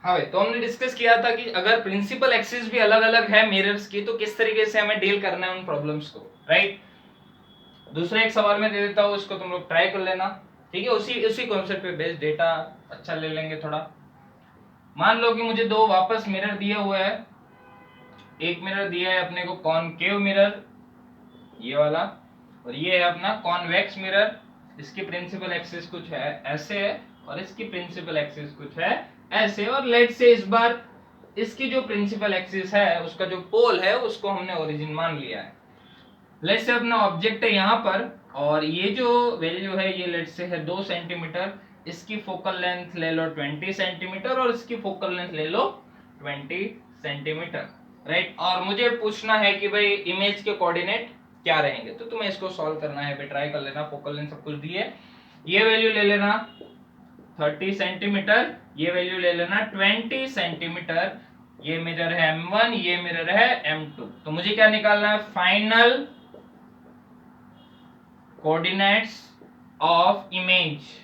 हाँ भाई, तो हमने डिस्कस किया था कि अगर प्रिंसिपल एक्सिस भी अलग अलग है मिरर्स की तो किस तरीके से हमें डील करना है उन प्रॉब्लम्स को, राइट। दूसरा एक सवाल मैं दे देता हूँ, उसको तुम लोग ट्राई कर लेना, ठीक है। उसी उसी कॉन्सेप्ट पे बेस्ड डेटा अच्छा ले लेंगे थोड़ा। मान लो कि मुझे दो वापस मिरर दिए हुए हैं। एक मिरर दिया है अपने को कॉनकेव मिरर, ये वाला, और ये है अपना कॉन्वेक्स मिरर। इसकी प्रिंसिपल एक्सिस कुछ है ऐसे है और इसकी प्रिंसिपल एक्सिस कुछ है ऐसे। और लेट से इस बार इसकी जो प्रिंसिपल एक्सिस है उसका जो पोल है उसको हमने ओरिजिन मान लिया है। लेट से अपना ऑब्जेक्ट है यहाँ पर, और ये जो वैल्यू है ये लेट से है 2 सेंटीमीटर। इसकी फोकल लेंथ ले लो 20 सेंटीमीटर और इसकी फोकल लेंथ ले लो 20 सेंटीमीटर, राइट। और मुझे पूछना है कि भाई इमेज के कोऑर्डिनेट क्या रहेंगे, तो तुम्हें इसको सॉल्व करना है, ट्राई कर लेना। फोकल लेंथ सब कुछ दी है, ये वैल्यू ले लेना 30 सेंटीमीटर, ये वैल्यू ले लेना 20 सेंटीमीटर। ये मिरर है M1, ये मिरर है M2। तो मुझे क्या निकालना है, final coordinates of image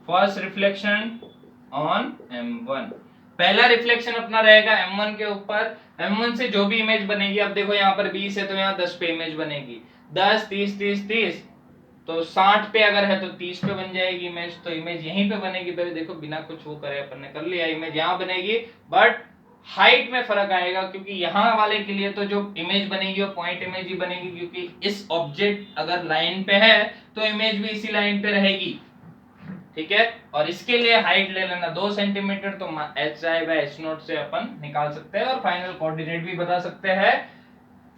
first reflection on M1। पहला रिफ्लेक्शन अपना रहेगा M1 के ऊपर। M1 से जो भी इमेज बनेगी, अब देखो यहाँ पर 20 है तो यहाँ 10 पे इमेज बनेगी, 10 30 30 30, तो 60 पे अगर है तो 30 पे बन जाएगी इमेज। तो इमेज यहीं पे बनेगी भाई, देखो बिना कुछ वो करे अपन ने कर लिया, इमेज यहाँ बनेगी। बट हाइट में फर्क आएगा, क्योंकि यहाँ वाले के लिए तो जो इमेज बनेगी वो पॉइंट इमेज ही बनेगी, क्योंकि इस ऑब्जेक्ट अगर लाइन पे है तो इमेज भी इसी लाइन पे रहेगी, ठीक है। और इसके लिए हाइट ले लेना 2 सेंटीमीटर, तो hi/h0 से अपन निकाल सकते हैं और फाइनल कोऑर्डिनेट भी बता सकते हैं।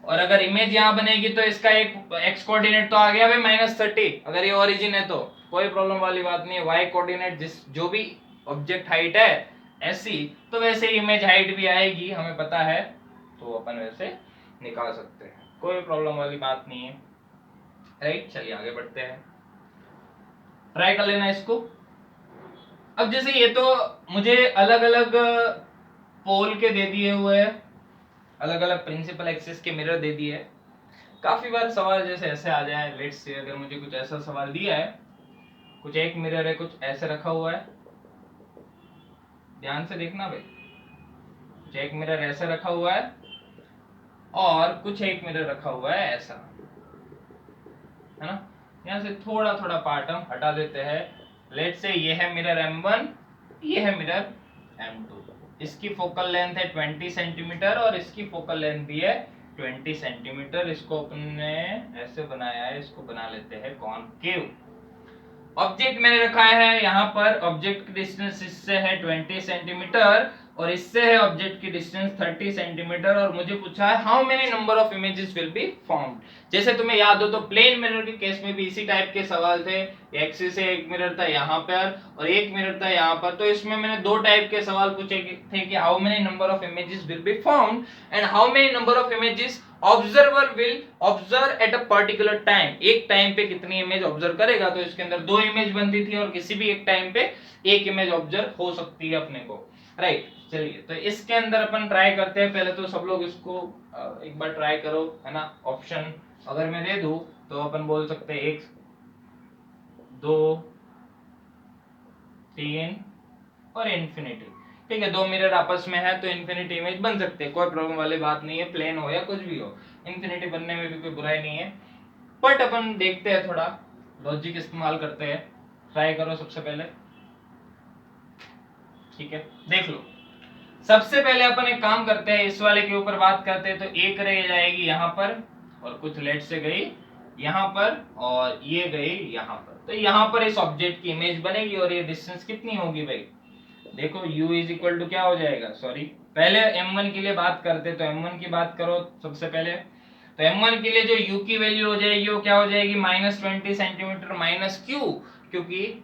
और अगर इमेज यहाँ बनेगी तो इसका एक x कोऑर्डिनेट तो आ गया भाई -30, अगर ये ओरिजिन है तो कोई प्रॉब्लम वाली बात नहीं है। y कोऑर्डिनेट जिस जो भी ऑब्जेक्ट हाइट है ऐसी, तो वैसे इमेज हाइट भी आएगी, हमें पता है, तो अपन वैसे निकाल सकते हैं, कोई प्रॉब्लम वाली बात नहीं है, राइट। चलिए आगे बढ़ते हैं, ट्राई कर लेना इसको। अब जैसे ये तो मुझे अलग अलग पोल के दे दिए हुए हैं, अलग अलग प्रिंसिपल एक्सिस के मिरर दे दिए। काफी बार सवाल जैसे ऐसे आ जाए, लेट्स से अगर मुझे कुछ ऐसा सवाल दिया है, कुछ एक मिरर है कुछ ऐसे रखा हुआ है, ध्यान से देखना भाई, कुछ एक मिरर ऐसे रखा हुआ है और कुछ एक मिरर रखा हुआ है ऐसा, है ना। यहाँ से थोड़ा थोड़ा पार्ट हम हटा देते हैं। लेट से ये है मिरर M1, ये है मिरर M2। इसकी फोकल लेंथ है 20 सेंटीमीटर और इसकी फोकल लेंथ भी है 20 सेंटीमीटर। इसको अपने ऐसे बनाया है, इसको बना लेते हैं कॉनकेव। ऑब्जेक्ट मैंने रखा है यहाँ पर, ऑब्जेक्ट की डिस्टेंस इससे है 20 सेंटीमीटर और इससे है ऑब्जेक्ट की डिस्टेंस 30 सेंटीमीटर। और मुझे पूछा है how many number of images will be formed. जैसे तुम्हें याद हो तो प्लेन मिरर के केस में भी इसी टाइप के सवाल थे। एक्सिस से एक मिरर था यहाँ पर और एक मिरर था यहाँ पर, तो इसमें मैंने दो टाइप के सवाल पूछे थे कि how many number of images will be formed and how many number of images observer will observe at a particular time. एक टाइम पे कितनी इमेज ऑब्जर्व करेगा, तो इसके अंदर दो इमेज बनती थी और किसी भी एक टाइम पे एक इमेज ऑब्जर्व हो सकती है अपने को, राइट। चलिए तो इसके अंदर अपन ट्राई करते हैं। पहले तो सब लोग इसको एक बार ट्राई करो, है ना। ऑप्शन अगर मैं दे दूं तो अपन बोल सकते हैं 1 2 3 और इन्फिनिटी, ठीक है। दो मिरर आपस में है तो इन्फिनिटी इमेज बन सकते हैं, कोई प्रॉब्लम वाली बात नहीं है, प्लेन हो या कुछ भी हो, इन्फिनिटी बनने में भी कोई बुराई नहीं है। बट अपन देखते हैं, थोड़ा लॉजिक इस्तेमाल करते हैं। ट्राई करो सबसे पहले, ठीक है, देख लो। सबसे पहले अपन एक काम करते हैं, इस वाले के ऊपर बात करते हैं। तो एक रह जाएगी यहाँ पर और कुछ लेट से गई यहाँ पर और ये गई यहाँ पर, तो यहाँ पर इस ऑब्जेक्ट की इमेज बनेगी। और ये डिस्टेंस कितनी होगी भाई, देखो u इज इक्वल टू क्या हो जाएगा, सॉरी पहले m1 के लिए बात करते, तो m1 की बात करो सबसे पहले। तो m1 के लिए जो u की वैल्यू हो जाएगी वो क्या हो जाएगी, -20 सेंटीमीटर माइनस q, क्योंकि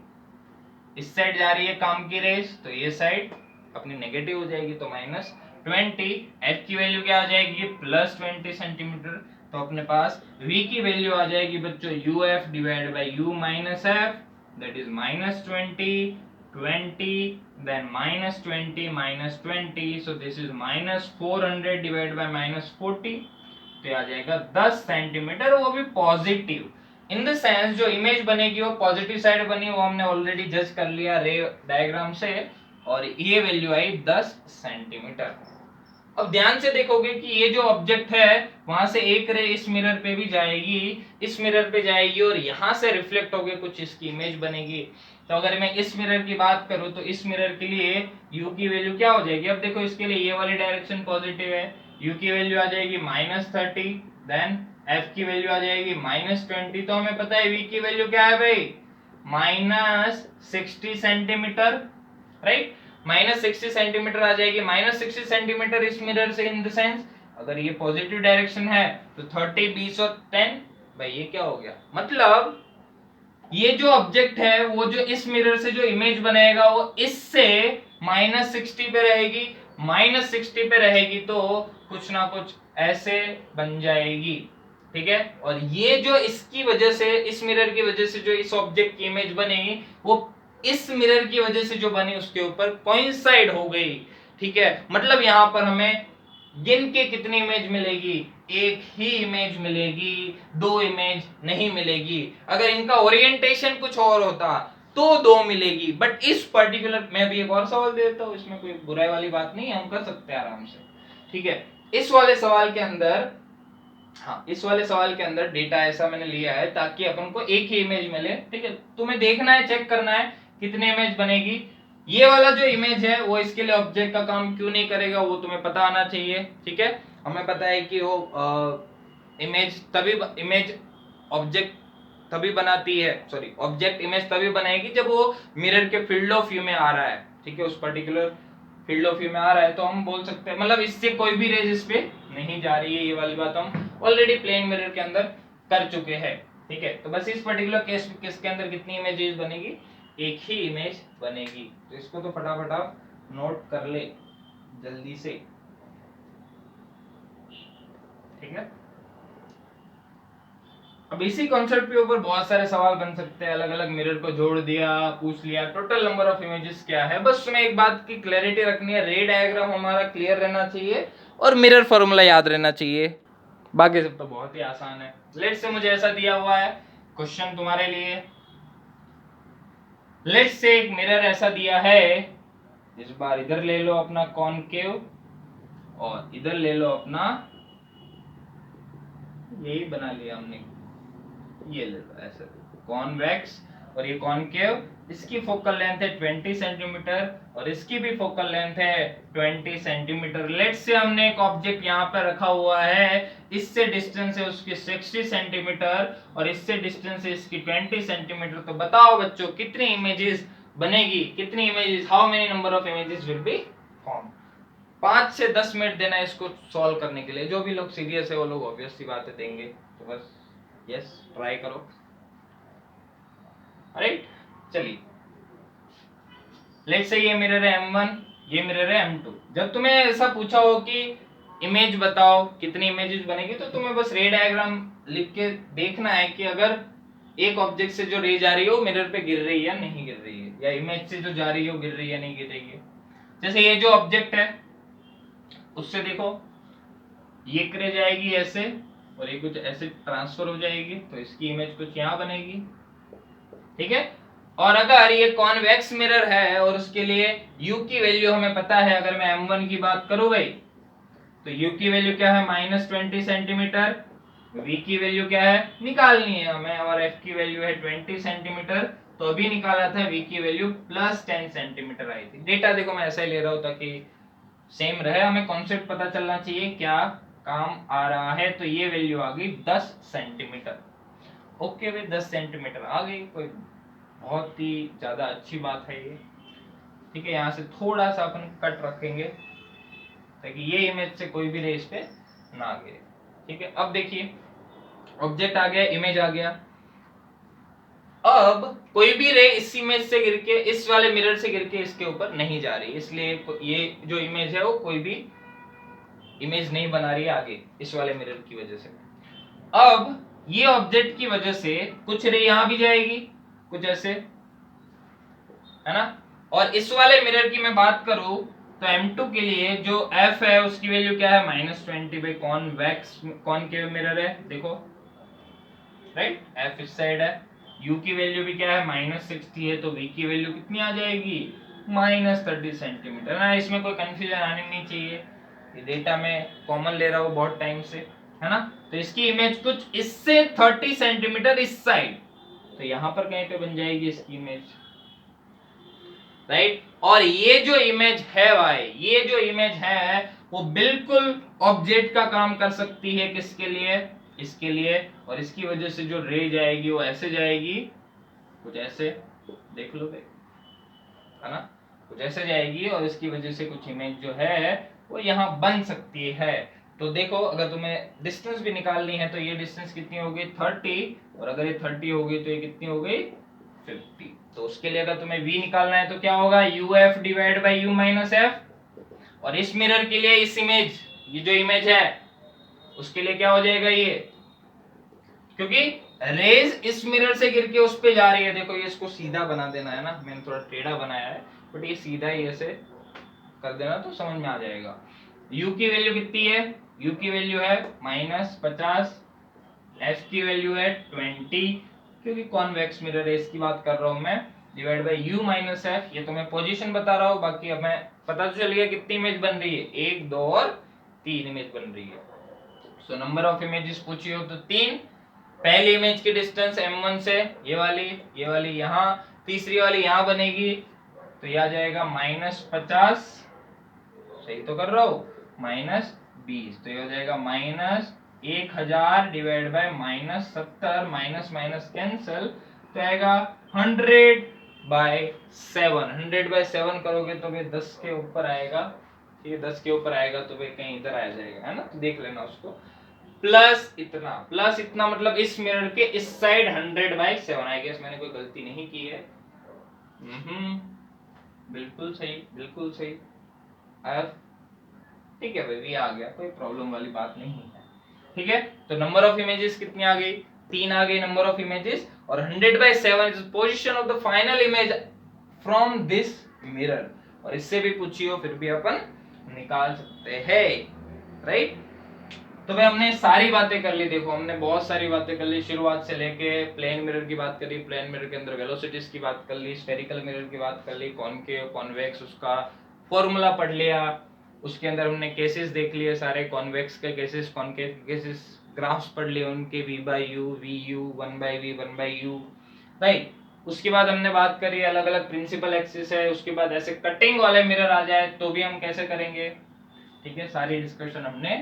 इस साइड जा रही है काम की रेस, तो ये साइड अपनी नेगेटिव हो जाएगी, तो -20। f की वैल्यू क्या हो जाएगी, +20 सेंटीमीटर। तो अपने पास v की वैल्यू आ जाएगी बच्चों uf divide by u minus f, that is -20 20 then -20 -20, so this is -400 divided by -40, तो आ जाएगा 10 सेंटीमीटर, वो भी पॉजिटिव। इन द सेंस जो इमेज बनेगी वो पॉजिटिव साइड बनी, वो हमने ऑलरेडी जज कर लिया रे डायग्राम से। और ये वैल्यू आई 10 सेंटीमीटर। अब ध्यान से देखोगे कि ये जो ऑब्जेक्ट है वहां से एक रे इस मिरर पे भी जाएगी, इस मिरर पे जाएगी और यहां से रिफ्लेक्ट होके कुछ इसकी इमेज बनेगी। तो अगर मैं इस मिरर की बात करूं तो इस मिरर के लिए u की वैल्यू क्या हो जाएगी? अब देखो इसके लिए ये वाली डायरेक्शन पॉजिटिव है, u की वैल्यू आ जाएगी -30, देन f की वैल्यू आ जाएगी -20। तो हमें पता है v की वैल्यू क्या है भाई? -60 सेंटीमीटर, राइट? -60 सेंटीमीटर आ जाएगी। -60 सेंटीमीटर इस मिरर से, इन द सेंस अगर ये पॉजिटिव डायरेक्शन है तो 30, 20 और 10, भाई ये क्या हो गया? मतलब ये जो ऑब्जेक्ट है वो जो इस मिरर से जो इमेज बनाएगा वो इससे -60 पे रहेगी, -60 पे रहेगी तो कुछ ना कुछ ऐसे बन जाएगी, ठीक है? और ये जो इसकी वजह से, इस मिरर की वजह से जो इस ऑब्जेक्ट की इमेज बनेगी वो इस मिरर की वजह से जो बनी उसके ऊपर कोइंसाइड हो गई, ठीक है? मतलब यहां पर हमें गिन के कितनी इमेज मिलेगी? एक ही इमेज मिलेगी, दो इमेज नहीं मिलेगी। अगर इनका ओरिएंटेशन कुछ और होता तो दो मिलेगी, बट इस पर्टिकुलर, मैं भी एक और सवाल देता हूं, इसमें कोई बुराई वाली बात नहीं है, हम कर सकते हैं आराम से, ठीक है? इस वाले सवाल के अंदर, हाँ, इस वाले सवाल के अंदर डेटा ऐसा मैंने लिया है ताकि अपन को एक ही इमेज मिले, ठीक है? तुम्हें देखना है, चेक करना है कितने इमेज बनेगी। ये वाला जो इमेज है वो इसके लिए ऑब्जेक्ट का काम क्यों नहीं करेगा वो तुम्हें पता आना चाहिए, ठीक है? हमें पता है कि वो इमेज ऑब्जेक्ट तभी बनाती है, सॉरी, ऑब्जेक्ट इमेज तभी बनाएगी जब वो मिरर के फील्ड ऑफ व्यू में आ रहा है, ठीक है? उस पर्टिकुलर फील्ड ऑफ व्यू में आ रहा है तो हम बोल सकते हैं, मतलब इससे कोई भी रेज इस पे नहीं जा रही है। ये वाली बात हम ऑलरेडी प्लेन मिरर के अंदर कर चुके हैं, ठीक है? तो बस इस पर्टिकुलर केस के अंदर कितनी इमेजेस बनेगी? एक ही इमेज बनेगी। तो इसको तो फटाफट आप नोट कर ले जल्दी से, ठीक है? अब इसी कॉन्सेप्ट के ऊपर बहुत सारे सवाल बन सकते हैं। अलग अलग मिरर को जोड़ दिया, पूछ लिया टोटल नंबर ऑफ इमेजेस क्या है। बस तुम्हें एक बात की क्लैरिटी रखनी है, रे डायग्राम हमारा क्लियर रहना चाहिए और मिरर फॉर्मूला याद रहना चाहिए। बाकी सब तो बहुत ही आसान है। लेट्स से मुझे ऐसा दिया हुआ है क्वेश्चन तुम्हारे लिए, लेट्स से एक मिरर ऐसा दिया है, इस बार इधर ले लो अपना कॉनकेव और इधर ले लो अपना, यही बना लिया हमने, ये ले लो ऐसे कॉन्वेक्स और ये कॉनकेव। इसकी फोकल लेंथ है 20 सेंटीमीटर और इसकी भी फोकल लेंथ है 20 सेंटीमीटर। लेट्स से हमने एक ऑब्जेक्ट यहाँ पे रखा हुआ है, इससे डिस्टेंस है उसकी 60 सेंटीमीटर और इससे डिस्टेंस है इसकी 20 सेंटीमीटर। तो बताओ बच्चों कितनी इमेजेस बनेगी? कितनी images, how many number of images will be form? 5 से 10 मिनट देना इसको सॉल्व करने के लिए। जो भी लोग सीरियस है वो लोग ऑब्वियसली बातें देंगे, तो बस यस ट्राई करो, राइट? चलिए, लेट्स से ये मिरर है M1, ये मिरर है M2। जब तुम्हें ऐसा पूछा हो कि इमेज बताओ कितनी इमेजेस बनेगी, तो तुम्हें बस रे डायग्राम लिख के देखना है कि अगर एक ऑब्जेक्ट से जो रे जा रही है वो मिरर पे गिर रही है या नहीं गिर रही है, या इमेज से जो जा रही है वो गिर रही है या नहीं गिर रही है। जैसे ये जो ऑब्जेक्ट है उससे देखो, ये करे जाएगी ऐसे और ये कुछ ऐसे ट्रांसफर हो जाएगी, तो इसकी इमेज कुछ यहाँ बनेगी, ठीक है? और अगर ये कॉन्वेक्स मिरर है और उसके लिए u की वैल्यू हमें पता है, अगर मैं M1 की बात करूं भाई, तो u की वैल्यू क्या है? -20 सेंटीमीटर। v की वैल्यू क्या है? निकालनी है हमें, और f की वैल्यू है 20 सेंटीमीटर। तो अभी निकाला था v की वैल्यू +10 सेंटीमीटर आई थी। डेटा देखो मैं ऐसा ही ले रहा हूं ताकि सेम रहे, हमें कॉन्सेप्ट पता चलना चाहिए क्या काम आ रहा है। तो ये वैल्यू आ गई 10 सेंटीमीटर। ओके भाई, 10 सेंटीमीटर आ गई, कोई बहुत ही ज्यादा अच्छी बात है ये, ठीक है? यहाँ से थोड़ा सा अपन कट रखेंगे ताकि ये इमेज से कोई भी रे इस पे ना गिरे, ठीक है? अब देखिए, ऑब्जेक्ट आ गया, इमेज आ गया। अब कोई भी रे इस इमेज से गिर के, इस वाले मिरर से गिर के इसके ऊपर नहीं जा रही, इसलिए ये जो इमेज है वो कोई भी इमेज नहीं बना रही है आगे इस वाले मिरर की वजह से। अब ये ऑब्जेक्ट की वजह से कुछ रे यहां भी जाएगी, कुछ ऐसे, है ना? और इस वाले मिरर की मैं बात करूं तो M2 के लिए जो f है उसकी वैल्यू क्या है? -20 बाई कॉन्वेक्स कॉनकेव मिरर है, देखो, राइट? f इस साइड है। u की वैल्यू भी क्या है? -60 है, तो v की वैल्यू कितनी आ जाएगी? -30 सेंटीमीटर ना। इसमें कोई कंफ्यूजन आनी नहीं चाहिए, ये डेटा में कॉमन ले रहा हूँ बहुत टाइम से, है ना। तो इसकी इमेज कुछ इससे 30 सेंटीमीटर इस साइड, तो यहां पर कहीं पे बन जाएगी इसकी इमेज, राइट। और ये जो इमेज है भाई, ये जो इमेज है वो बिल्कुल ऑब्जेक्ट का काम कर सकती है, किसके लिए, इसके लिए। और इसकी वजह से जो रे जाएगी वो ऐसे जाएगी, कुछ ऐसे, देख लो भाई, है ना, कुछ ऐसे जाएगी, और इसकी वजह से कुछ इमेज जो है वो यहाँ बन सकती है। तो देखो, अगर तुम्हें डिस्टेंस भी निकालनी है तो ये डिस्टेंस कितनी होगी 30, और अगर ये 30 होगी तो ये कितनी हो गई 50। तो उसके लिए अगर तुम्हें v निकालना है तो क्या होगा, uf divide by u minus F. और इस मिरर के लिए इस इमेज, ये जो इमेज है उसके लिए क्या हो जाएगा ये, क्योंकि रेज इस मिरर से गिर के उस पे जा रही है। देखो ये इसको सीधा बना देना है ना, मैंने थोड़ा टेढ़ा बनाया है, बट ये सीधा ही ऐसे कर देना तो समझ में आ जाएगा। u की वैल्यू कितनी है, u की वैल्यू है -50, f की वैल्यू है 20, क्योंकि कॉन्वेक्स मिरर है इसकी बात कर रहा हूं मैं, divide by u minus F. ये तो मैं पोजीशन बता रहा हूं, बाकी अब मैं पता तो चल गया कितनी इमेज बन रही है, 1 2 और 3 इमेज बन रही है। सो नंबर ऑफ इमेजेस पूछी हो तो 3। पहली इमेज की डिस्टेंस m1 से, ये वाली यहाँ, तीसरी वाली यहाँ बनेगी, तो यह आ जाएगा -50, सही तो कर रहा हूँ, -20, तो ये हो जाएगा -1000 divide by -70, minus minus cancel, तो आएगा 100/7। 100/7 करोगे तो भी 10 के ऊपर आएगा, ठीक है, 10 के ऊपर आएगा तो भाई कहीं इधर आ जाएगा, है ना, तो देख लेना उसको। प्लस इतना मतलब इस मिरर के इस साइड 100/7। आई गेस मैंने कोई गलती नहीं की है, बिल्कुल सही। अब ठीक है भाई, आ गया, कोई प्रॉब्लम वाली बात नहीं है, ठीक है। तो नंबर ऑफ इमेजेस कितनी आ गई, 3 आ गई नंबर ऑफ इमेजेस, और 100/7 is position of the final image from this mirror. और इससे भी पूछी हो फिर भी अपन निकाल सकते हैं, राइट। तो भाई हमने सारी बातें कर ली, देखो हमने बहुत सारी बातें कर ली, शुरुआत से लेके प्लेन मिरर की बात करी, प्लेन मिरर के अंदर वेलोसिटीज की बात कर ली, स्फेरिकल मिरर की बात कर ली, कॉनकेव कॉन्वेक्स उसका फॉर्मूला पढ़ लिया, उसके अंदर हमने केसेस देख लिए सारे, कॉन्वेक्स के केसेस, कॉनकेव के केसेस, ग्राफ्स पढ़ लिए उनके, v/u, vu, 1/v, 1/u, right. उसके बाद हमने बात करी अलग अलग प्रिंसिपल एक्सिस है, उसके बाद ऐसे कटिंग वाले मिरर आ जाए तो भी हम कैसे करेंगे, ठीक है, सारी डिस्कशन हमने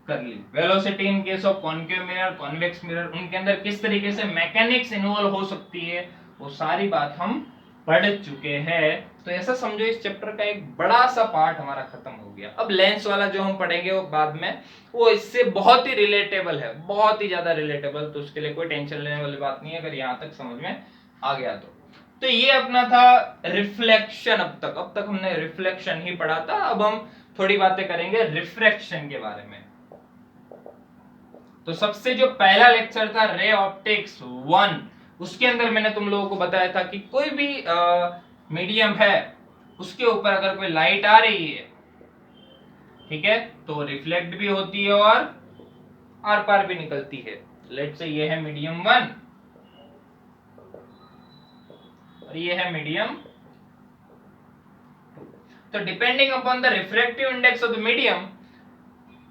कर ली। Velocity in case of concave mirror, convex mirror, उनके अंदर किस तरीके से मैकेनिक्स इन्वॉल्व हो सकती है, वो सारी बात हम पढ़ चुके हैं। तो ऐसा समझो इस चैप्टर का एक बड़ा सा पार्ट हमारा खत्म हो गया। अब लेंस वाला जो हम पढ़ेंगे वो बाद में, वो इससे बहुत ही रिलेटेबल है, बहुत ही ज्यादा रिलेटेबल, तो उसके लिए कोई टेंशन लेने वाली बात नहीं है अगर यहाँ तक समझ में आ गया तो ये अपना था रिफ्लेक्शन। अब तक हमने रिफ्लेक्शन ही पढ़ा था। अब हम थोड़ी बातें करेंगे रिफ्रैक्शन के बारे में। तो सबसे जो पहला लेक्चर था रे ऑप्टिक्स 1, उसके अंदर मैंने तुम लोगों को बताया था कि कोई भी मीडियम है उसके ऊपर अगर कोई लाइट आ रही है, ठीक है, तो रिफ्लेक्ट भी होती है और आर पार भी निकलती है। लेट्स से ये है मीडियम 1 और ये है मीडियम 2। तो depending upon the refractive index of the medium,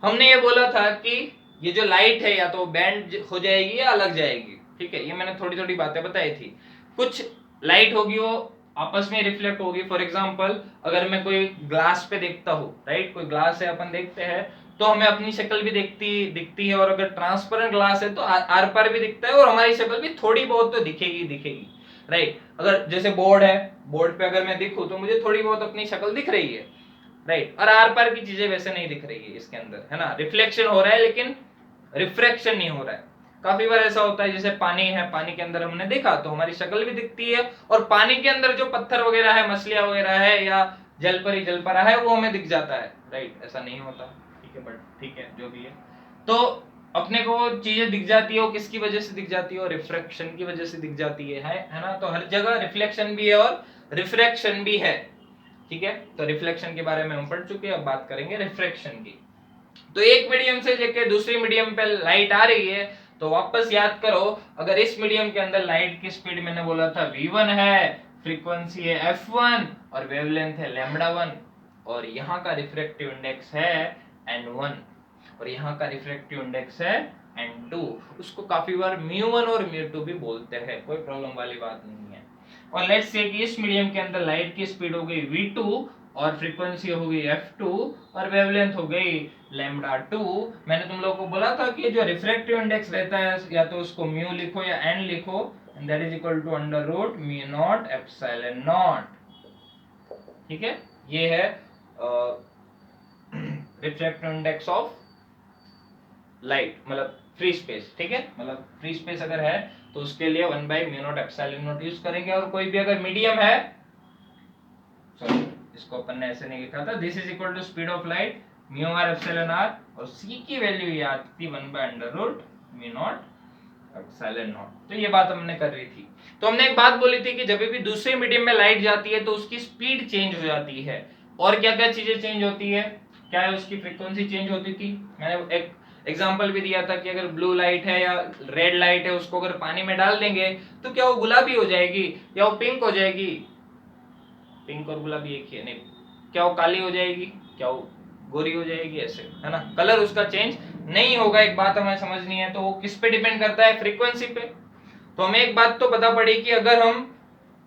हमने ये बोला था कि ये जो लाइट है या तो बैंड हो जाएगी या अलग जाएगी, ठीक है, ये मैंने थोड़ी थोड़ी बातें बताई थी। कुछ लाइट होगी वो आपस में रिफ्लेक्ट होगी। फॉर एग्जांपल अगर मैं कोई ग्लास पे देखता हूँ, राइट, कोई ग्लास है अपन देखते हैं तो हमें अपनी शक्ल भी दिखती है, और अगर ट्रांसपेरेंट ग्लास है तो आर पार भी दिखता है और हमारी शक्ल भी थोड़ी बहुत तो दिखेगी, राइट। अगर जैसे बोर्ड है, बोर्ड पे अगर मैं दिखूं तो मुझे थोड़ी बहुत अपनी शक्ल दिख रही है, राइट, और आर पार की चीजें वैसे नहीं दिख रही है इसके अंदर, है ना। रिफ्लेक्शन हो रहा है लेकिन रिफ्रैक्शन नहीं हो रहा है। काफी बार ऐसा होता है जैसे पानी है, पानी के अंदर हमने देखा तो हमारी शक्ल भी दिखती है, और पानी के अंदर जो पत्थर वगैरह है, मछलियां वगैरह है या जलपरा है वो हमें दिख जाता है, राइट, ऐसा नहीं होता, ठीक है, बट ठीक है जो भी है। तो अपने को चीजें दिख जाती है, वो किसकी वजह से दिख जाती है, रिफ्रैक्शन की वजह से दिख जाती है ना। तो हर जगह रिफ्लेक्शन भी है और रिफ्रैक्शन भी है, ठीक है। तो रिफ्लेक्शन के बारे में हम पढ़ चुके हैं, अब बात करेंगे रिफ्रैक्शन की। तो एक मीडियम से लेकर दूसरी मीडियम पे लाइट आ रही है, तो वापस याद करो, अगर इस मीडियम के अंदर लाइट की स्पीड मैंने बोला था v1 है, फ्रीक्वेंसी है f1 और वेवलेंथ है λ1 और यहाँ का रिफ्रैक्टिव इंडेक्स है n1 और यहाँ का रिफ्रैक्टिव इंडेक्स है n2। उसको काफी बार μ1 और μ2 भी बोलते हैं, कोई प्रॉब्लम वाली बात नहीं है। और लेट्स से कि इस मीडियम के अंदर लाइट की स्पीड हो गई v2 और फ्रीक्वेंसी हो गई f2 और वेवलेंथ हो गई λ2। मैंने तुम लोगों को बोला था कि जो रिफ्रैक्टिव इंडेक्स रहता है या तो उसको म्यू लिखो या n लिखो, and that is equal to under root mu naught epsilon naught. ठीक है, ये है रिफ्रैक्टिव इंडेक्स ऑफ लाइट, मतलब फ्री स्पेस। ठीक है, मतलब फ्री स्पेस अगर है तो उसके लिए 1 by mu naught epsilon not use करेंगे। और कोई भी अगर मीडियम है, सॉरी इसको अपन ने ऐसे नहीं लिखा था, this is equal to speed of light mu r epsilon r और c की वैल्यू ये आती 1 by under root mu naught epsilon naught. तो ये बात हमने कर रही थी। तो हमने एक बात बोली थी कि जब भी दूसरे मीडियम में लाइट जाती है तो उसकी स्पीड चेंज हो जाती है। और क्या क्या चीजें चेंज होती है, क्या है, उसकी फ्रीक्वेंसी चेंज होती थी। मैंने एक एग्जाम्पल भी दिया था कि अगर ब्लू लाइट है या रेड लाइट है, उसको अगर पानी में डाल देंगे तो क्या वो गुलाबी हो जाएगी या वो पिंक हो जाएगी? पिंक और गुलाबी एक ही है, नहीं, क्या वो काली हो जाएगी, क्या वो गोरी हो जाएगी, ऐसे है ना, कलर उसका चेंज नहीं होगा। एक बात हमें समझनी है, तो वो किस पे डिपेंड करता है, फ्रीक्वेंसी पे। तो हमें एक बात तो पता पड़ी कि अगर हम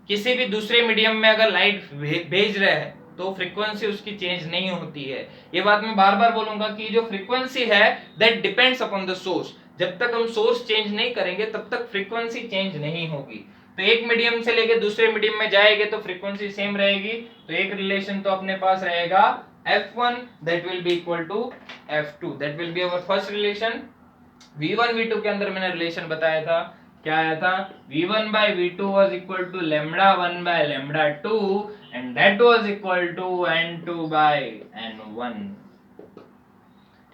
किसी भी दूसरे मीडियम में अगर लाइट भेज रहे हैं तो फ्रीक्वेंसी उसकी चेंज नहीं होती है। ये बात मैं बार बार बोलूंगा कि जो फ्रीक्वेंसी है that depends upon the source. जब तक हम सोर्स चेंज नहीं करेंगे तब तक फ्रीक्वेंसी चेंज नहीं होगी। तो एक मीडियम से लेके दूसरे मीडियम में जाएंगे तो फ्रीक्वेंसी सेम रहेगी। तो एक रिलेशन तो अपने पास रहेगा f1 that will be equal to f2, that will be our first relation। v1 v2 के अंदर मैंने रिलेशन बताया था, क्या आया था, v1 by v2 was equal to λ1 by λ2 and that was equal to n2 by n1।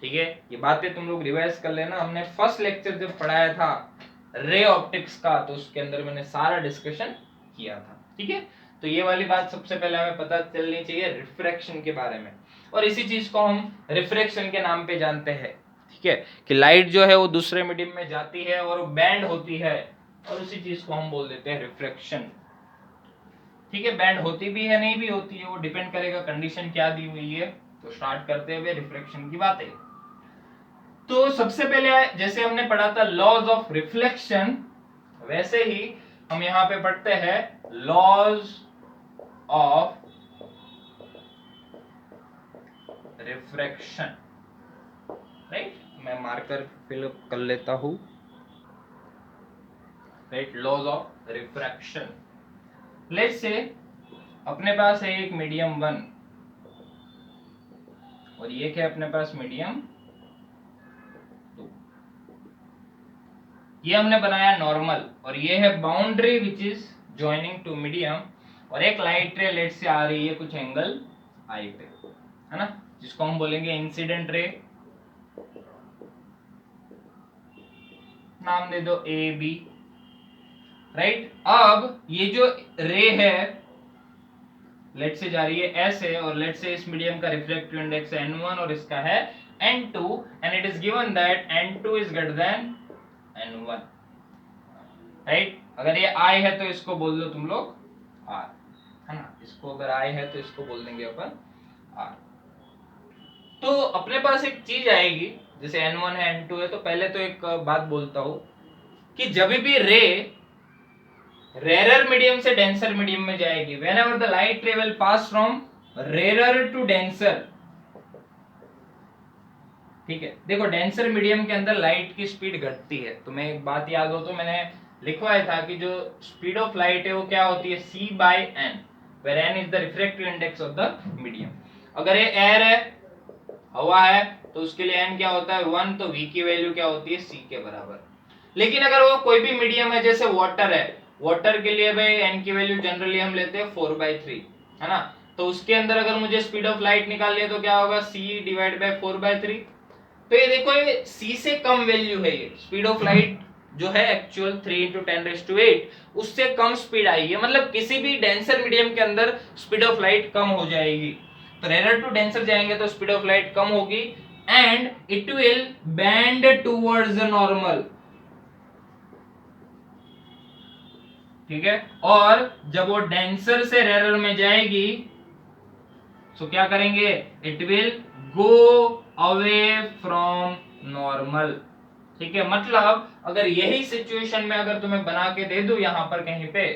ठीक है, ये बातें तुम लोग रिवाइज कर लेना। हमने फर्स्ट लेक्चर जब पढ़ाया था रे ऑप्टिक्स का तो उसके अंदर मैंने सारा डिस्कशन किया था। ठीक है, तो ये वाली बात सबसे पहले हमें पता चलनी चाहिए रिफ्रैक्शन के बारे में, और इसी चीज को हम रिफ्रैक्शन के नाम पे जानते हैं। ठीक है, कि लाइट जो है वो दूसरे मीडियम में जाती है और वो बैंड होती है और उसी चीज को हम बोल देते हैं रिफ्रैक्शन। ठीक है, बैंड होती भी है नहीं भी होती है, वो डिपेंड करेगा कंडीशन क्या दी हुई है। तो स्टार्ट करते हुए रिफ्रैक्शन की बातें। तो सबसे पहले जैसे हमने पढ़ा था लॉज ऑफ रिफ्लेक्शन, वैसे ही हम यहाँ पे पढ़ते हैं लॉज ऑफ रिफ्रैक्शन। राइट, मैं मार्कर फिल कर लेता हूं। Right, laws of refraction. Let's say अपने पास है एक मीडियम 1 और ये क्या अपने पास मीडियम 2। ये हमने बनाया नॉर्मल और ये है boundary which is joining two medium, और एक लाइट रे लेट से आ रही है कुछ एंगल आई पे, है ना, जिसको हम बोलेंगे इंसिडेंट रे। नाम दे दो ए बी। राइट, अब ये जो रे है लेट से जा रही है एस है और लेट से इस मीडियम का रिफ्रैक्टिव इंडेक्स है n1 और इसका है n2 and it is given that n2 is greater than n1। Right, अगर ये I है तो इसको बोल दो तुम लोग R, है ना, इसको अगर I है तो इसको बोल देंगे अपन R। तो अपने पास एक चीज आएगी, जैसे n1 है n2 है, तो पहले तो एक बात बोलता हूं कि जब भी रे रेयर मीडियम से डेंसर मीडियम में जाएगी, whenever the light ray will pass from rarer to denser। ठीक है, देखो डेंसर मीडियम के अंदर लाइट की स्पीड घटती है। तो मैं एक बात याद हो तो मैंने लिखवाया था कि जो स्पीड ऑफ लाइट है वो क्या होती है, c by n, where n is the refractive index of the medium। अगर ये एयर है, हवा है, तो उसके लिए n क्या होता है 1, तो v की वैल्यू क्या होती है c के बराबर। लेकिन अगर वो कोई भी मीडियम है, जैसे वाटर है, वाटर के लिए भाई n की वैल्यू जनरली हम लेते हैं 4/3, है ना, तो उसके अंदर अगर मुझे स्पीड ऑफ लाइट निकालनी है तो क्या होगा c डिवाइड बाय 4/3। तो ये देखो ये c से कम वैल्यू है, ये स्पीड ऑफ लाइट जो है एक्चुअल 3 × 10⁸, उससे कम स्पीड आई है, मतलब किसी भी डेंसर मीडियम के अंदर स्पीड ऑफ लाइट कम हो जाएगी। तो रेयर टू डेंसर जाएंगे तो स्पीड ऑफ लाइट कम होगी and it will bend towards the normal. ठीक है, और जब वो डेंसर से रेयर में जाएगी तो क्या करेंगे, it will go away from normal. ठीक है, मतलब अगर यही सिचुएशन में अगर तुम्हें बना के दे दूं यहां पर कहीं पे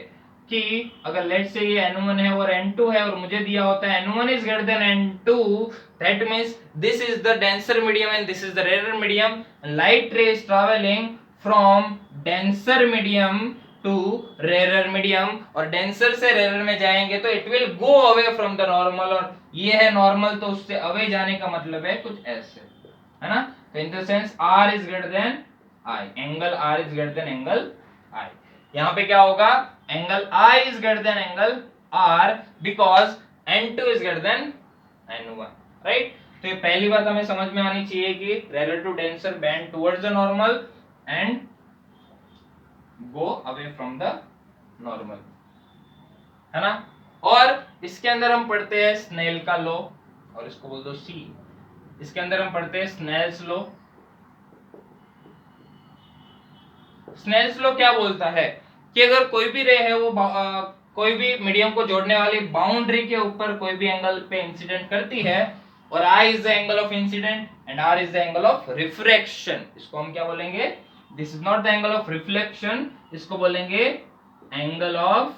कि अगर लेट्स से ये n1 है और n2 है और मुझे दिया होता है n1 is greater than n2, that means this is the denser medium and this is the rarer medium. Light ray is traveling from denser medium to rarer medium और denser से rarer में जाएंगे तो it will go away from the normal, और ये है normal तो उससे away जाने का मतलब है कुछ ऐसे, है ना। तो in the sense r is greater than I, angle r is greater than angle I। यहाँ पे क्या होगा, angle I is greater than angle R because N2 is greater than N1, right. तो ये पहली बात हमें समझ में आनी चाहिए कि rarer to denser bend towards the normal and go away from the normal, है ना। और इसके अंदर हम पढ़ते हैं स्नेल का लॉ, और इसको बोल दो C। इसके अंदर हम पढ़ते हैं स्नेल्स लॉ। स्नेल्स लॉ क्या बोलता है कि अगर कोई भी रे है वो कोई भी मीडियम को जोड़ने वाली बाउंड्री के ऊपर कोई भी एंगल पे इंसिडेंट करती है, और I is the angle of incident and R is the angle of refraction, इसको हम क्या बोलेंगे, this is not the angle of reflection, इसको बोलेंगे एंगल ऑफ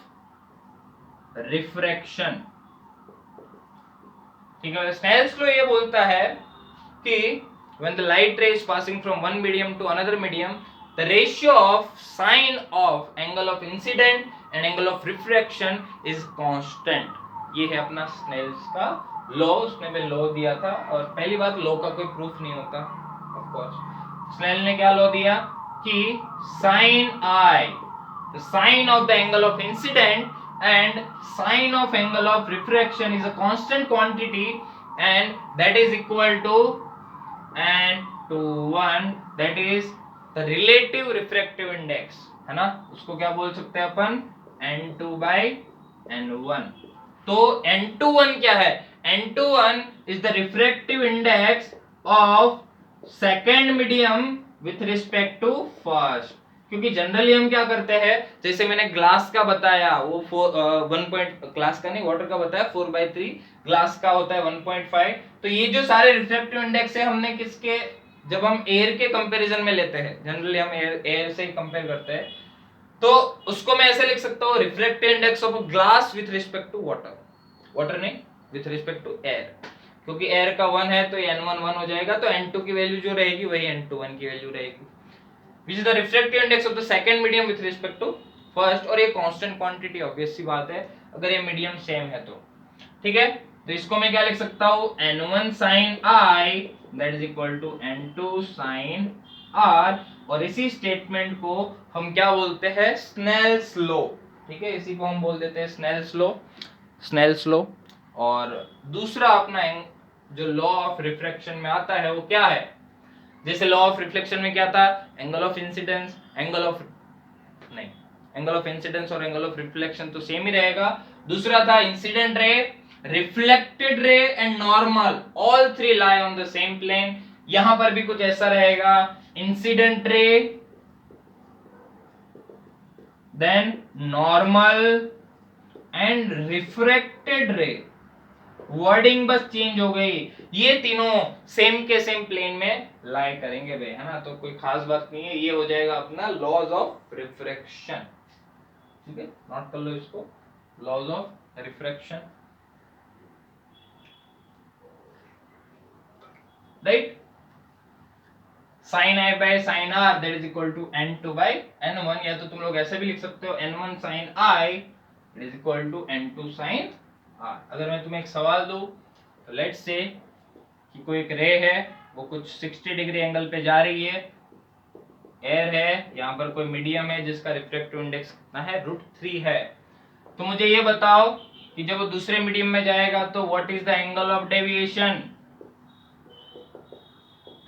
रिफ्रैक्शन। ठीक है, स्नेल्स लॉ ये बोलता है कि when the light ray is passing from one medium to another medium, the ratio of sine of angle of incident and angle of refraction is constant। ये है अपना Snell's का लॉ, उसने भी लॉ दिया था, और पहली बात लॉ का कोई प्रूफ नहीं होता ऑफ कोर्स। स्नेल ने क्या लॉ दिया कि sin I, the sine of the angle of incident and sine of angle of refraction is a constant quantity and that is equal to and to 1, that is the relative refractive index, है ना। उसको क्या बोल सकते हैं अपन, n2 by n1। तो n21 क्या है, n21 is the refractive index of second medium with respect to first। क्योंकि जनरली हम क्या करते हैं, जैसे मैंने ग्लास का बताया वो 1 पॉइंट, ग्लास का नहीं वाटर का बताया 4/3, ग्लास का होता है 1.5। तो ये जो सारे रिफ्रैक्टिव इंडेक्स है हमने किसके, जब हम एयर के कंपैरिजन में लेते हैं, जनरली हम एयर से ही कंपेयर करते हैं, तो उसको मैं ऐसे लिख सकता हूँ, refractive index of glass with respect to water, water नहीं विथ रिस्पेक्ट टू एयर, क्योंकि एयर का 1 है तो n1 1 हो जाएगा, तो n2 की वैल्यू जो रहेगी वही n2 1 की वैल्यू रहेगी, which is the refractive index of the second medium with respect to first। और ये कांस्टेंट क्वांटिटी, ऑब्वियस सी बात है अगर ये मीडियम सेम है तो, ठीक है। तो इसको मैं क्या लिख सकता हूँ, n1 sin I that is equal to n2 sin R, और इसी स्टेटमेंट को हम क्या बोलते हैं, स्नेल्स लॉ। ठीक है, इसी को हम बोल देते हैं स्नेल्स लॉ, स्नेल्स लॉ। और दूसरा अपना जो लॉ ऑफ रिफ्रैक्शन में आता है वो क्या है, जैसे लॉ ऑफ रिफ्लेक्शन में क्या था, angle of incidence, angle of नहीं, एंगल ऑफ इंसिडेंस और एंगल ऑफ रिफ्लेक्शन तो सेम ही रहेगा। दूसरा था incident ray, reflected ray and normal, all three lie on the same plane. यहां पर भी कुछ ऐसा रहेगा, incident ray then normal and refracted ray, wording बस चेंज हो गई, ये तीनों सेम के सेम प्लेन में लाई करेंगे वे, है ना। तो कोई खास बात नहीं है, ये हो जाएगा अपना लॉज ऑफ रिफ्रैक्शन। ठीक है, नोट कर लो इसको, laws of refraction, right. sin I by sin R that is equal to n2 by n1, या तो तुम लोग ऐसे भी लिख सकते हो n1 sin I that is equal to n2 sin R। अगर मैं तुम्हें एक सवाल दूं तो लेट्स से कि कोई एक रे है, वो कुछ 60 डिग्री एंगल पे जा रही है, एयर है, यहाँ पर कोई मीडियम है जिसका रिफ्रैक्टिव इंडेक्स कितना है, √3 है। तो मुझे ये बताओ कि जब वो दूसरे मीडियम में जाएगा तो what is the angle of deviation,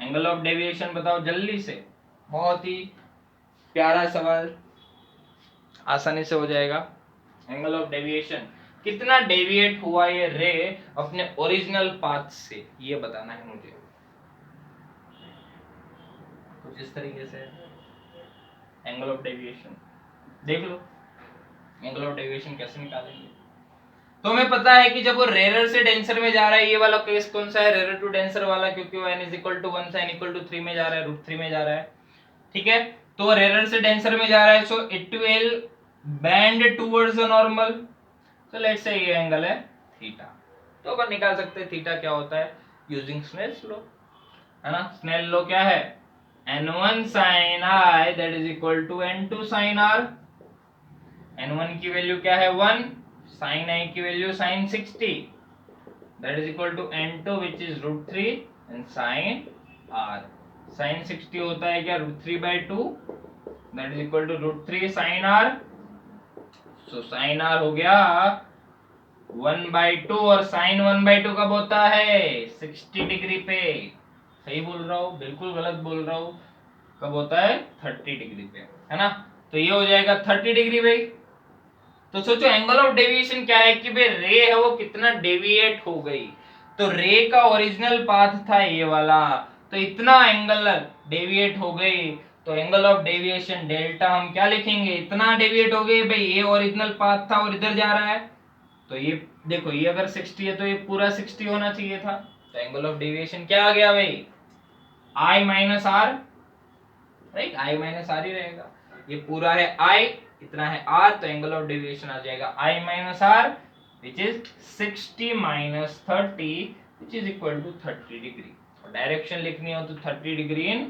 angle of deviation बताओ जल्दी से, बहुत ही प्यारा सवाल, आसानी से हो जाएगा। एंगल ऑफ डेविएशन, कितना डेविएट हुआ ये रे अपने ओरिजिनल पाथ से, ये बताना है मुझे। कुछ इस तरीके से एंगल ऑफ डेविएशन देख लो, एंगल ऑफ डेविएशन कैसे निकालेंगे? तो हमें पता है कि जब वो रेयर से डेंसर में जा रहा है, ये वाला केस कौन सा है, रेयर टू डेंसर वाला, क्योंकि वो n = 1 से n = 3 में जा रहा है, √3 में जा रहा है, ठीक है। तो रेयर से डेंसर में जा रहा है, सो it will bend towards the normal. तो लेट्स से ये एंगल है थीटा। तो अपन निकाल सकते हैं थीटा क्या होता है यूजिंग स्नेल्स लॉ, है ना। स्नेल लॉ क्या है, n1 sin I that is equal to n2 sin R। n1 की वैल्यू क्या है 1, sin I की value sin 60 that is equal to n2 which is √3 and sin R। sin 60 होता है क्या √3/2 that is equal to √3 sin R। So sin R हो गया 1/2 और sin 1/2 कब होता है 60 डिग्री पे। सही बोल रहा हूँ, बिल्कुल गलत बोल रहा हूँ, कब होता है 30 डिग्री पे, है ना। तो ये हो जाएगा 30 डिग्री भाई। तो सोचो एंगल ऑफ डेविएशन क्या है कि भाई रे है वो कितना डेविएट हो गई। तो रे का ओरिजिनल पाथ था ये वाला, तो इतना एंगल डेविएट हो गई, तो एंगल ऑफ डेविएशन डेल्टा हम क्या लिखेंगे, इतना डेविएट हो गई भाई, ये ओरिजिनल पाथ था और इधर जा रहा है। तो ये देखो, ये अगर 60 है तो ये पूरा 60 होना चाहिए था। तो एंगल ऑफ डेविएशन क्या आ गया भाई, I minus R, right, I minus R ही रहेगा। ये पूरा है I, इतना है R, तो एंगल ऑफ डेविएशन आ जाएगा I minus R which is 60 minus 30 which is equal to 30 degree. और डायरेक्शन लिखनी हो तो 30 degree in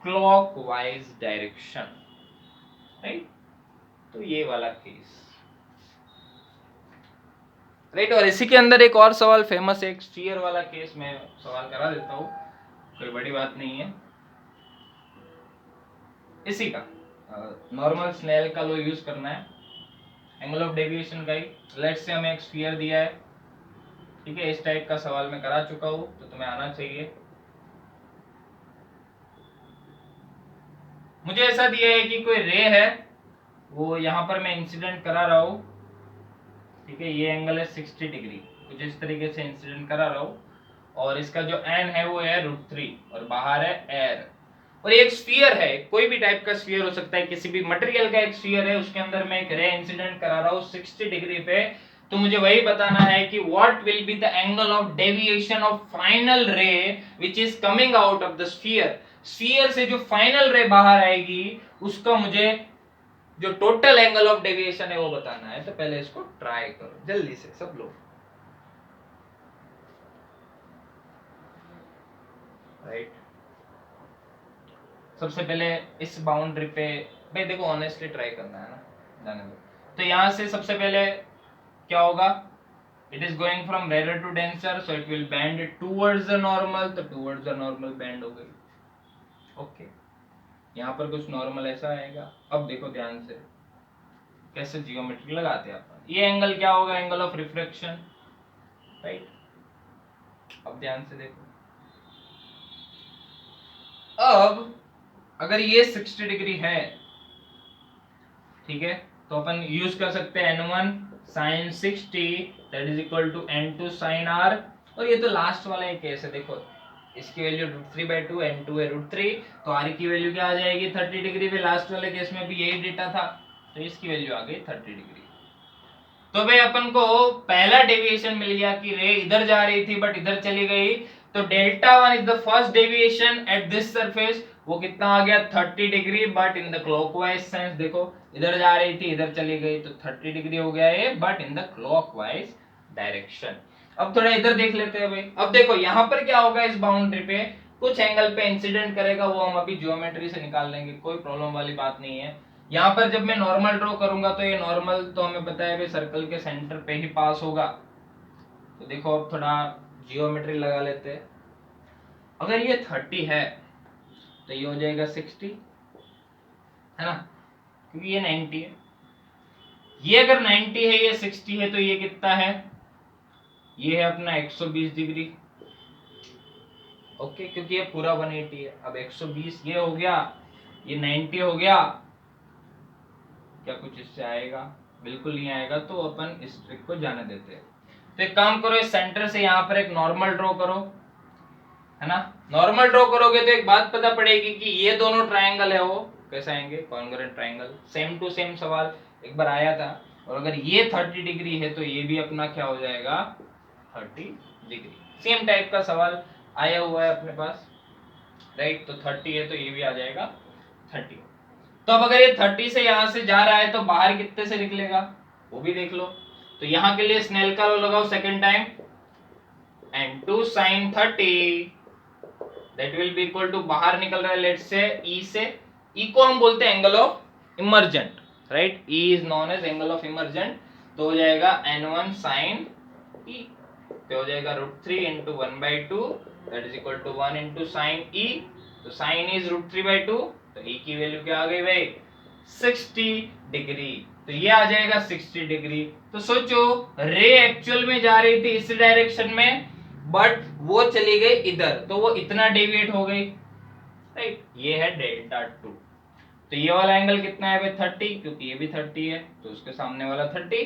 clockwise direction, right. तो ये वाला केस, राइट। और इसी के अंदर एक और सवाल फेमस है, एक स्फीयर वाला केस में सवाल करा देता हूँ, कोई बड़ी बात नहीं है। इसी का नॉर्मल स्नेल का लो यूज करना है, एंगल ऑफ डेविएशन का ही। लेट्स से हमें एक स्फीयर दिया है, ठीक है, इस टाइप का सवाल मैं करा चुका हूँ, तो तुम्हें आना चाहिए। मुझे ऐसा दिया है कि कोई रे है, वो यहाँ पर मैं इंसिडेंट करा रहा हूँ, ठीक है, ये एंगल है 60 डिग्री, कुछ इस तरीके से इंसिडेंट करा रहा हूँ, और इसका जो एन है वो है √3 और बाहर है एयर, और एक स्फीयर है, कोई भी टाइप का स्फीयर हो सकता है, किसी भी मटेरियल का एक स्फीयर है, उसके अंदर मैं एक रे इंसिडेंट करा रहा हूँ 60 डिग्री पे। तो मुझे वही बताना है कि what will be the angle of deviation of final ray which is coming out of the sphere. Sphere से जो फाइनल रे बाहर आएगी उसका मुझे जो टोटल एंगल ऑफ डेविएशन है वो बताना है। तो पहले इसको ट्राई करो जल्दी से सब लोग, राइट। सबसे पहले इस बाउंड्री पे भाई देखो, ऑनेस्टली ट्राई करना है ना, जाने दो। तो यहां से सबसे पहले क्या होगा, it is going from rare to denser, so it will bend towards the normal, तो टुवर्ड्स द नॉर्मल बेंड हो गई, ओके। यहाँ पर कुछ नॉर्मल ऐसा आएगा। अब देखो ध्यान से कैसे जियोमेट्री लगाते हैं अपन। ये एंगल क्या होगा, एंगल ऑफ रिफ्रैक्शन, राइट। अब ध्यान से देखो, अब अगर ये 60 डिग्री है, ठीक है, तो अपन यूज कर सकते हैं n1 sin 60 that is equal to n2 sin r। और ये तो लास्ट वाला एक केस है, देखो इसकी वैल्यू √3/2, n2 है √3, तो r की वैल्यू क्या आ जाएगी 30 डिग्री पे। लास्ट वाले केस में भी यही डेटा था, तो इसकी वैल्यू आ गई 30 डिग्री। तो भाई अपन को पहला डेविएशन मिल गया कि रे इधर जा रही थी बट इधर चली गई, तो Δ1 is the first deviation at this surface, वो कितना आ गया 30 degree but in the clockwise sense. देखो इधर जा रही थी इधर चली गई, तो 30 डिग्री हो गया ये but in the clockwise direction. अब थोड़ा इधर देख लेते हैं भाई। अब देखो यहाँ पर क्या होगा, इस बाउंड्री पे कुछ एंगल पे इंसिडेंट करेगा, वो हम अभी ज्योमेट्री से निकाल लेंगे, कोई प्रॉब्लम वाली बात नहीं है। यहाँ पर जब मैं नॉर्मल ड्रॉ करूंगा तो ये नॉर्मल तो हमें पता है भाई सर्कल के सेंटर पे ही पास होगा। तो देखो अब थोड़ा जियोमेट्री लगा लेते हैं। अगर ये 30 है तो ये हो जाएगा 60, है ना, क्योंकि ये 90 है। ये अगर 90 है, ये 60 है, तो ये कितना है, ये है अपना 120 डिग्री, ओके, क्योंकि ये पूरा 180 है। अब 120 ये हो गया, ये 90 हो गया, क्या कुछ इससे आएगा, बिल्कुल नहीं आएगा, तो अपन इस ट्रिक को जाने देते हैं। तो एक काम करो, इस सेंटर से यहाँ पर एक नॉर्मल ड्रॉ करो, है ना। नॉर्मल ड्रॉ करोगे तो एक बात पता पड़ेगी कि ये दोनों ट्रायंगल है वो कैसे आएंगे, congruent triangle. Same to same सवाल एक बार आया था, और अगर ये 30 डिग्री है तो ये भी अपना क्या हो जाएगा 30 डिग्री। सेम टाइप का सवाल आया हुआ है अपने पास, राइट। तो 30 है तो ये भी आ जाएगा 30। तो अब अगर ये 30 से यहां से जा रहा है तो बाहर कितने से निकलेगा वो भी देख लो। तो यहां के लिए स्नेल का लॉ लगाओ second time, n2 sin 30 that will be equal to, बाहर निकल रहा है लेट्स से E से, E को हम बोलते हैं angle of emergent, right. E is known as angle of emergent. तो हो जाएगा n1 sin E, तो हो जाएगा √3 into 1/2 that is equal to 1 into sin E। तो sin इज √3/2, तो E की वैल्यू क्या आ गई भाई 60 डिग्री। तो ये आ जाएगा 60 डिग्री। तो सोचो रे एक्चुअल में जा रही थी इस डायरेक्शन में, बट वो चली गई इधर, तो वो इतना डेविएट हो गई, राइट। ये है डेल्टा 2। तो ये वाला एंगल कितना है भाई 30, क्योंकि ये भी 30 है तो उसके सामने वाला 30,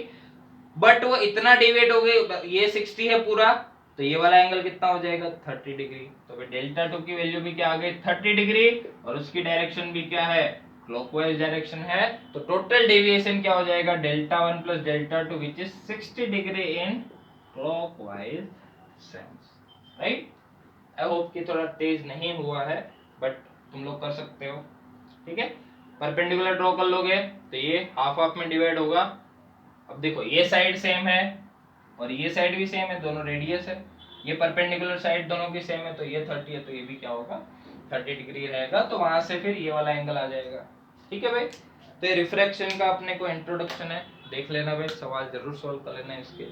बट वो इतना डेविएट हो गई, ये 60 है पूरा, तो ये वाला एंगल कितना हो जाएगा 30 डिग्री। तो भाई डेल्टा 2 की वैल्यू भी क्या आ गई 30 डिग्री, और उसकी डायरेक्शन भी क्या है क्लॉकवाइज डायरेक्शन है। तो टोटल डेविएशन क्या हो जाएगा delta 1 plus delta 2 which is 60 degree in clockwise sense, right. I hope कि थोड़ा तेज नहीं हुआ है, बट तुम लोग कर सकते हो, ठीक है। परपेंडिकुलर ड्रॉ कर लोगे तो ये हाफ हाफ में डिवाइड होगा। अब देखो ये साइड सेम है और ये साइड भी सेम है, दोनों रेडियस है, ये परपेंडिकुलर साइड दोनों की सेम है, तो ये 30 है तो ये भी क्या होगा 30 डिग्री रहेगा। तो वहां से फिर ये वाला एंगल आ जाएगा, ठीक है भाई। तो ये रिफ्रैक्शन का अपने को इंट्रोडक्शन है, देख लेना भाई, सवाल जरूर सॉल्व कर लेना इसके।